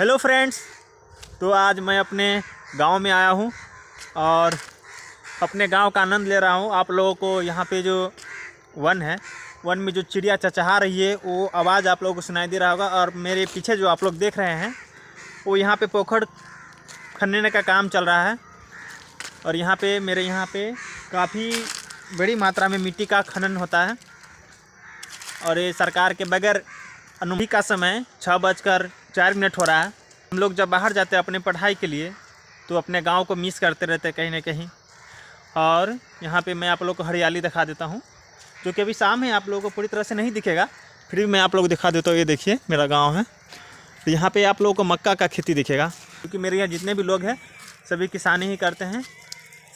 Hello friends. तो आज मैं अपने गांव में आया हूं और अपने गांव का आनंद ले रहा हूं। आप लोगों को यहाँ पे जो वन है, वन में जो चिड़िया चहचहा रही है वो आवाज़ आप लोगों को सुनाई दे रहा होगा। और मेरे पीछे जो आप लोग देख रहे हैं वो यहाँ पे पोखर खनने का काम चल रहा है। और मेरे यहाँ पे काफ़ी बड़ी मात्रा में मिट्टी का खनन होता है। और ये सरकार के बगैर अनुमति का समय 6:04 हो रहा है। हम लोग जब बाहर जाते हैं अपने पढ़ाई के लिए तो अपने गांव को मिस करते रहते हैं कहीं ना कहीं। और यहाँ पे मैं आप लोगों को हरियाली दिखा देता हूँ, जो कि अभी शाम है, आप लोगों को पूरी तरह से नहीं दिखेगा, फिर भी मैं आप लोगों को दिखा देता हूँ। ये देखिए मेरा गाँव है। तो यहाँ पर आप लोगों को मक्का का खेती दिखेगा, क्योंकि मेरे यहाँ जितने भी लोग हैं सभी किसानी ही करते हैं।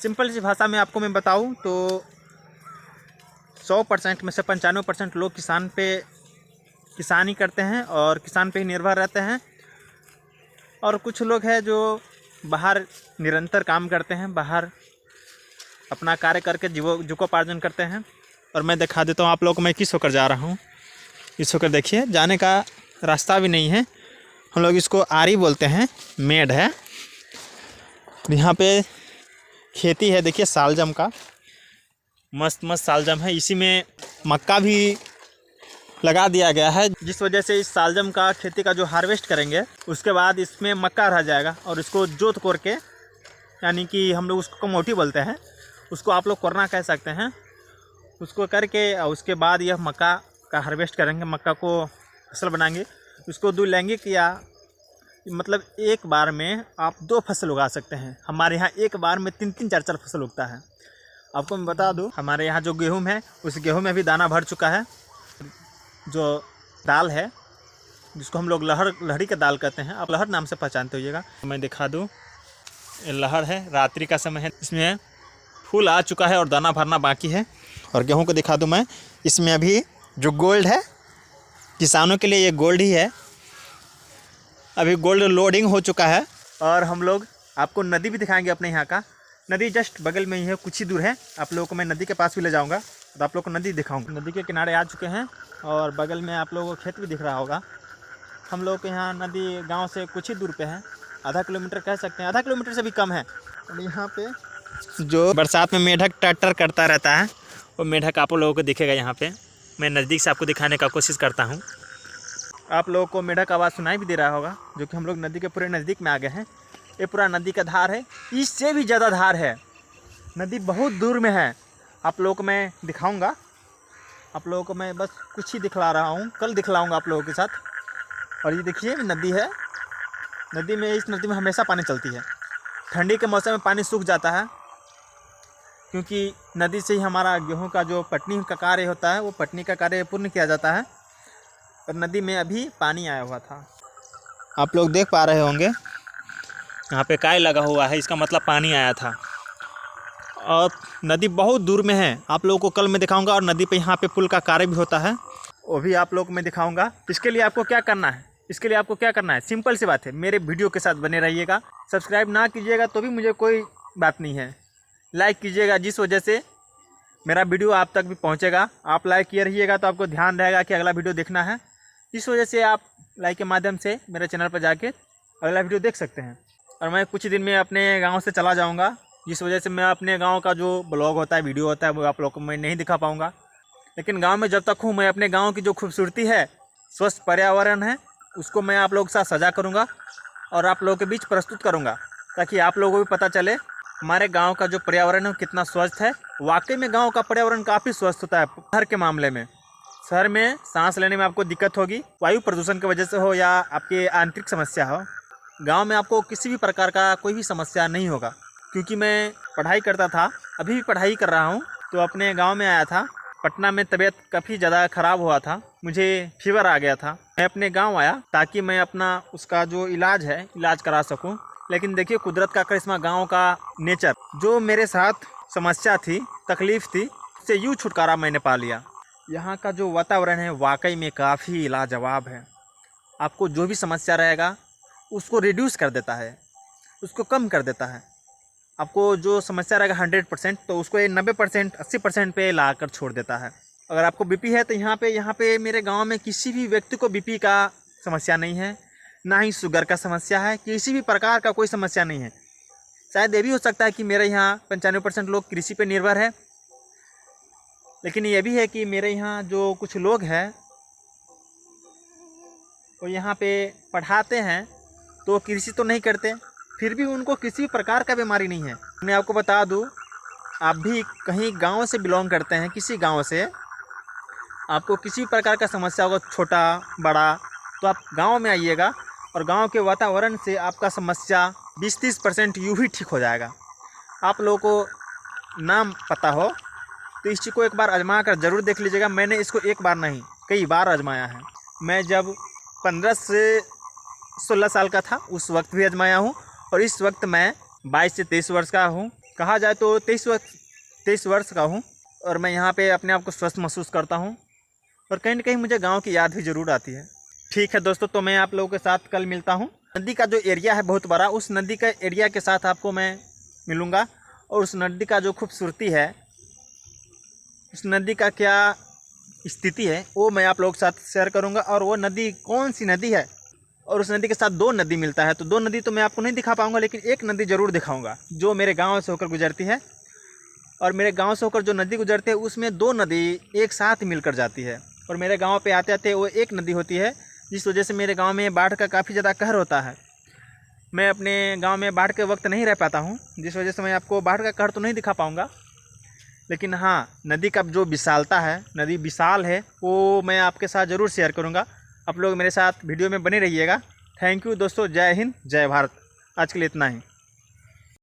सिंपल सी भाषा में आपको मैं बताऊँ तो 100% में से 95% लोग किसानी करते हैं और किसान पे ही निर्भर रहते हैं। और कुछ लोग हैं जो बाहर निरंतर काम करते हैं, बाहर अपना कार्य करके जीवकोपार्जन करते हैं। और मैं दिखा देता हूँ आप लोगों को मैं किस होकर जा रहा हूँ। इस होकर देखिए, जाने का रास्ता भी नहीं है। हम लोग इसको आरी बोलते हैं, मेड है। यहाँ पे खेती है, देखिए सालजम का मस्त सालजम है। इसी में मक्का भी लगा दिया गया है, जिस वजह से इस सालजम का खेती का जो हार्वेस्ट करेंगे उसके बाद इसमें मक्का रह जाएगा। और इसको जोत कोर के, यानी कि हम लोग उसको कमोटी बोलते हैं, उसको आप लोग कोरना कह सकते हैं, उसको करके उसके बाद यह मक्का का हार्वेस्ट करेंगे। मक्का को फसल बनाएंगे, उसको 2 लैंगिक या मतलब एक बार में आप 2 फसल उगा सकते हैं। हमारे यहाँ एक बार में 3-3, 4-4 फसल उगता है। आपको मैं बता दूं, हमारे यहाँ जो गेहूँ है उस गेहूँ में भी दाना भर चुका है। जो दाल है जिसको हम लोग लहरी का दाल कहते हैं, आप लहर नाम से पहचानते होइएगा। मैं दिखा दूं, ये लहर है, रात्रि का समय है, इसमें फूल आ चुका है और दाना भरना बाकी है। और गेहूं को दिखा दूं मैं, इसमें अभी जो गोल्ड है, किसानों के लिए ये गोल्ड ही है। अभी गोल्ड लोडिंग हो चुका है। और हम लोग आपको नदी भी दिखाएंगे अपने यहाँ का। नदी जस्ट बगल में ही है, कुछ ही दूर है। आप लोगों को मैं नदी के पास भी ले जाऊँगा तो आप लोग को नदी दिखाऊंगा। नदी के किनारे आ चुके हैं और बगल में आप लोगों को खेत भी दिख रहा होगा। हम लोग के यहाँ नदी गांव से कुछ ही दूर पे है, आधा किलोमीटर कह सकते हैं, आधा किलोमीटर से भी कम है। और यहाँ पे जो बरसात में मेढक टटर करता रहता है वो मेढक आप लोगों को दिखेगा। यहाँ पे मैं नज़दीक से आपको दिखाने का कोशिश करता हूँ। आप लोगों को मेढक आवाज़ सुनाई भी दे रहा होगा, जो कि हम लोग नदी के पूरे नज़दीक में आ गए हैं। ये पूरा नदी का धार है, इससे भी ज़्यादा धार है। नदी बहुत दूर में है, आप लोगों को मैं दिखाऊंगा। आप लोगों को मैं बस कुछ ही दिखला रहा हूँ, कल दिखलाऊंगा आप लोगों के साथ। और ये देखिए नदी है, इस नदी में हमेशा पानी चलती है। ठंडी के मौसम में पानी सूख जाता है, क्योंकि नदी से ही हमारा गेहूं का जो पटनी का कार्य होता है वो पटनी का कार्य पूर्ण किया जाता है। और नदी में अभी पानी आया हुआ था, आप लोग देख पा रहे होंगे, यहाँ पे काय लगा हुआ है, इसका मतलब पानी आया था। और नदी बहुत दूर में है, आप लोगों को कल मैं दिखाऊंगा। और नदी पे यहाँ पे पुल का कार्य भी होता है, वो भी आप लोगों को मैं दिखाऊंगा। इसके लिए आपको क्या करना है, सिंपल सी बात है, मेरे वीडियो के साथ बने रहिएगा। सब्सक्राइब ना कीजिएगा तो भी मुझे कोई बात नहीं है, लाइक कीजिएगा, जिस वजह से मेरा वीडियो आप तक भी पहुँचेगा। आप लाइक किए रहिएगा तो आपको ध्यान रहेगा कि अगला वीडियो देखना है। इस वजह से आप लाइक के माध्यम से मेरे चैनल पर जाके अगला वीडियो देख सकते हैं। और मैं कुछ दिन में अपने गाँव से चला जाऊँगा, जिस वजह से मैं अपने गांव का जो ब्लॉग होता है, वीडियो होता है, वो आप लोगों को मैं नहीं दिखा पाऊंगा। लेकिन गांव में जब तक हूँ, मैं अपने गांव की जो खूबसूरती है, स्वस्थ पर्यावरण है, उसको मैं आप लोगों के साथ साझा करूंगा और आप लोगों के बीच प्रस्तुत करूंगा, ताकि आप लोगों को भी पता चले हमारे गाँव का जो पर्यावरण है कितना स्वस्थ है। वाकई में गाँव का पर्यावरण काफ़ी स्वस्थ होता है। शहर के मामले में, शहर में सांस लेने में आपको दिक्कत होगी, वायु प्रदूषण की वजह से हो या आपकी आंतरिक समस्या हो। गाँव में आपको किसी भी प्रकार का कोई भी समस्या नहीं होगा। क्योंकि मैं पढ़ाई करता था, अभी भी पढ़ाई कर रहा हूँ, तो अपने गांव में आया था। पटना में तबीयत काफ़ी ज़्यादा ख़राब हुआ था, मुझे फीवर आ गया था। मैं अपने गांव आया ताकि मैं अपना उसका जो इलाज करा सकूं। लेकिन देखिए कुदरत का करिश्मा, गांव का नेचर, जो मेरे साथ समस्या थी, तकलीफ़ थी, उससे यूँ छुटकारा मैंने पा लिया। यहाँ का जो वातावरण है वाकई में काफ़ी लाजवाब है। आपको जो भी समस्या रहेगा उसको रिड्यूस कर देता है, उसको कम कर देता है। आपको जो समस्या रहेगा 100%, तो उसको ये 90%, 80% पे ला कर छोड़ देता है। अगर आपको बीपी है तो यहाँ पे मेरे गांव में किसी भी व्यक्ति को बीपी का समस्या नहीं है, ना ही शुगर का समस्या है, किसी भी प्रकार का कोई समस्या नहीं है। शायद ये भी हो सकता है कि मेरे यहाँ 95% लोग कृषि पे निर्भर है, लेकिन ये भी है कि मेरे यहाँ जो कुछ लोग हैं वो यहाँ पे पढ़ाते हैं तो कृषि तो नहीं करते, फिर भी उनको किसी प्रकार का बीमारी नहीं है। मैं आपको बता दूँ, आप भी कहीं गांव से बिलोंग करते हैं, किसी गांव से आपको किसी प्रकार का समस्या होगा, छोटा बड़ा, तो आप गांव में आइएगा और गांव के वातावरण से आपका समस्या 20-30% यूँ ही ठीक हो जाएगा। आप लोगों को नाम पता हो तो इस चीज़ को एक बार आजमा कर ज़रूर देख लीजिएगा। मैंने इसको एक बार नहीं कई बार आजमाया है। मैं जब 15 से 16 साल का था उस वक्त भी आजमाया हूँ, और इस वक्त मैं 22 से 23 वर्ष का हूँ, कहा जाए तो 23 वर्ष का हूँ, और मैं यहाँ पे अपने आप को स्वस्थ महसूस करता हूँ, और कहीं ना कहीं मुझे गांव की याद भी ज़रूर आती है। ठीक है दोस्तों, तो मैं आप लोगों के साथ कल मिलता हूँ। नदी का जो एरिया है बहुत बड़ा, उस नदी का एरिया के साथ आपको मैं मिलूँगा, और उस नदी का जो खूबसूरती है, उस नदी का क्या स्थिति है, वो मैं आप लोगों के साथ शेयर करूँगा। और वो नदी कौन सी नदी है, और उस नदी के साथ 2 नदी मिलता है, तो 2 नदी तो मैं आपको नहीं दिखा पाऊँगा, लेकिन एक नदी ज़रूर दिखाऊँगा जो मेरे गाँव से होकर गुजरती है। और मेरे गांव से होकर जो नदी गुजरती है उसमें 2 नदी एक साथ मिलकर जाती है, और मेरे गांव पे आते आते वो एक नदी होती है, जिस वजह से मेरे गांव में बाढ़ का काफ़ी ज़्यादा कहर होता है। मैं अपने गांव में बाढ़ के वक्त नहीं रह पाता हूं, जिस वजह से मैं आपको बाढ़ का कहर तो नहीं दिखा पाऊंगा, लेकिन हाँ, नदी का जो विशालता है, नदी विशाल है, वो मैं आपके साथ ज़रूर शेयर करूँगा। आप लोग मेरे साथ वीडियो में बने रहिएगा। थैंक यू दोस्तों, जय हिंद, जय भारत। आज के लिए इतना ही।